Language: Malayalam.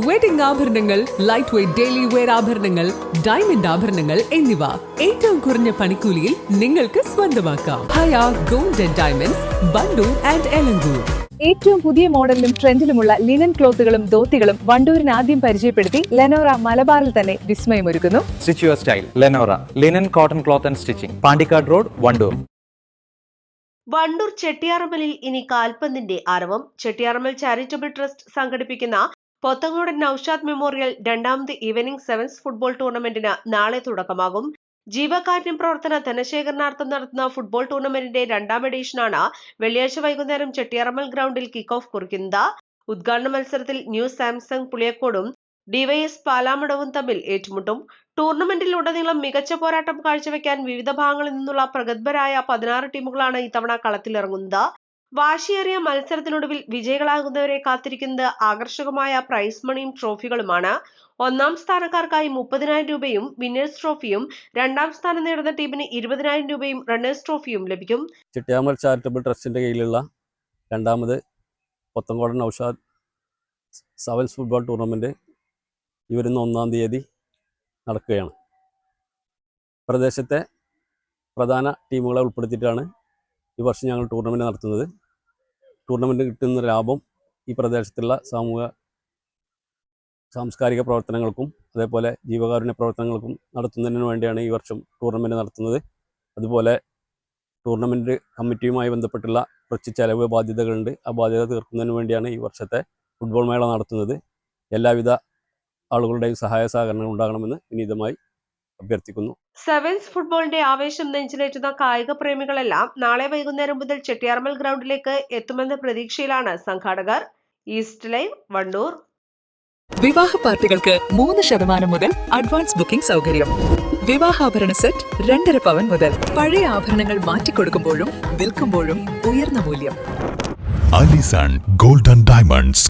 വെഡിംഗ് ആഭരണങ്ങൾ, ലൈറ്റ് വെയ്റ്റ് ഡെയിലി വെയർ ആഭരണങ്ങൾ, ഡയമണ്ട് ആഭരണങ്ങൾ എന്നിവ ഏറ്റവും കുറഞ്ഞ പണിക്കൂലിയിൽ നിങ്ങൾക്ക് സ്വന്തമാക്കാം. Haya gold and diamonds, Wandoor and Elankur. ഏറ്റവും പുതിയ മോഡലിലും ട്രെൻഡിലുമുള്ള ലിനൻ ക്ലോത്തുകളും ധോത്തികളും വണ്ടൂരിന് ആദ്യം പരിചയപ്പെടുത്തി ലെനോറ മലബാറിൽ തന്നെ വിസ്മയമൊരുക്കുന്നു. Stitch your style Lenora linen cotton cloth and stitching, Pandikkad road, Wandoor. Wandoor ചെട്ടിയാറമ്മലിൽ ഇനി കാൽപന്തിന്റെ ആരവം. ചെട്ടിയാറമ്മൽ ചാരിറ്റബിൾ ട്രസ്റ്റ് സംഘടിപ്പിക്കുന്ന പോത്തങ്കോടൻ നൌഷാദ് മെമ്മോറിയൽ രണ്ടാമത് ഈവനിംഗ് സെവൻസ് ഫുട്ബോൾ ടൂർണമെന്റിന് നാളെ തുടക്കമാകും. ജീവകാരുണ്യം പ്രവർത്തന ധനശേഖരണാർത്ഥം നടത്തുന്ന ഫുട്ബോൾ ടൂർണമെന്റിന്റെ രണ്ടാം എഡിഷനാണ് വെള്ളിയാഴ്ച വൈകുന്നേരം ചെട്ടിയാറമ്മൽ ഗ്രൗണ്ടിൽ കിക്ക് ഓഫ് കുറിക്കുന്നത്. ഉദ്ഘാടന മത്സരത്തിൽ ന്യൂ സാംസങ് പുളിയക്കോടും ഡിവൈഎസ് പാലാമടവും തമ്മിൽ ഏറ്റുമുട്ടും. ടൂർണമെന്റിൽ ഉടനീളം മികച്ച പോരാട്ടം കാഴ്ചവെക്കാൻ വിവിധ ഭാഗങ്ങളിൽ നിന്നുള്ള പ്രഗത്ഭരായ 16 ടീമുകളാണ് ഇത്തവണ കളത്തിലിറങ്ങുന്നത്. വാശിയേറിയ മത്സരത്തിനൊടുവിൽ വിജയികളാകുന്നവരെ കാത്തിരിക്കുന്നത് ആകർഷകമായ പ്രൈസ് മണിയും ട്രോഫികളുമാണ്. ഒന്നാം സ്ഥാനക്കാർക്കായി 30,000 രൂപയും വിന്നേഴ്സ് ട്രോഫിയും, രണ്ടാം സ്ഥാനം നേടുന്ന ടീമിന് 20,000 രൂപയും റണ്ണേഴ്സ് ട്രോഫിയും ലഭിക്കും. ചെട്ടിയാറമ്മൽ ചാരിറ്റബിൾ ട്രസ്റ്റിന്റെ കീഴിലുള്ള രണ്ടാമത് പോത്തങ്കോടൻ നൌഷാദ് സെവൻസ് ഫുട്ബോൾ ടൂർണമെന്റ് ഈ വരുന്ന 1-ാം തീയതി നടക്കുകയാണ്. പ്രദേശത്തെ പ്രധാന ടീമുകളെ ഉൾപ്പെടുത്തിയിട്ടാണ് ഈ വർഷം ഞങ്ങൾ ടൂർണമെന്റ് നടത്തുന്നത്. ടൂർണമെന്റ് കിട്ടുന്ന ലാഭം ഈ പ്രദേശത്തുള്ള സാംസ്കാരിക പ്രവർത്തനങ്ങൾക്കും അതേപോലെ ജീവകാരുണ്യ പ്രവർത്തനങ്ങൾക്കും നടത്തുന്നതിന് വേണ്ടിയാണ് ഈ വർഷം ടൂർണമെന്റ് നടത്തുന്നത്. അതുപോലെ ടൂർണമെന്റ് കമ്മിറ്റിയുമായി ബന്ധപ്പെട്ടുള്ള കുറച്ച് ചെലവ് ബാധ്യതകളുണ്ട്. ആ ബാധ്യത തീർക്കുന്നതിന് വേണ്ടിയാണ് ഈ വർഷത്തെ ഫുട്ബോൾ മേള നടത്തുന്നത്. എല്ലാവിധ ആളുകളുടെയും സഹായ സഹകരണങ്ങൾ ഉണ്ടാകണമെന്ന് വിനീതമായി അഭ്യർത്ഥിക്കുന്നു. സെവൻസ് ഫുട്ബോളിന്റെ ആവേശം നെഞ്ചിലേറ്റുന്ന കായിക പ്രേമികളെല്ലാം നാളെ വൈകുന്നേരം മുതൽ ചെട്ടിയാറമ്മൽ ഗ്രൗണ്ടിലേക്ക് എത്തുമെന്ന പ്രതീക്ഷയിലാണ് സംഘാടകർ. East live, Wandoor. വിവാഹ പാർട്ടികൾക്ക് 3% മുതൽ അഡ്വാൻസ് ബുക്കിംഗ് സൗകര്യം. വിവാഹാഭരണ സെറ്റ് 2.5 പവൻ മുതൽ. പഴയ ആഭരണങ്ങൾ മാറ്റിക്കൊടുക്കുമ്പോഴും വിൽക്കുമ്പോഴും ഉയർന്ന മൂല്യം. Allison gold and diamonds,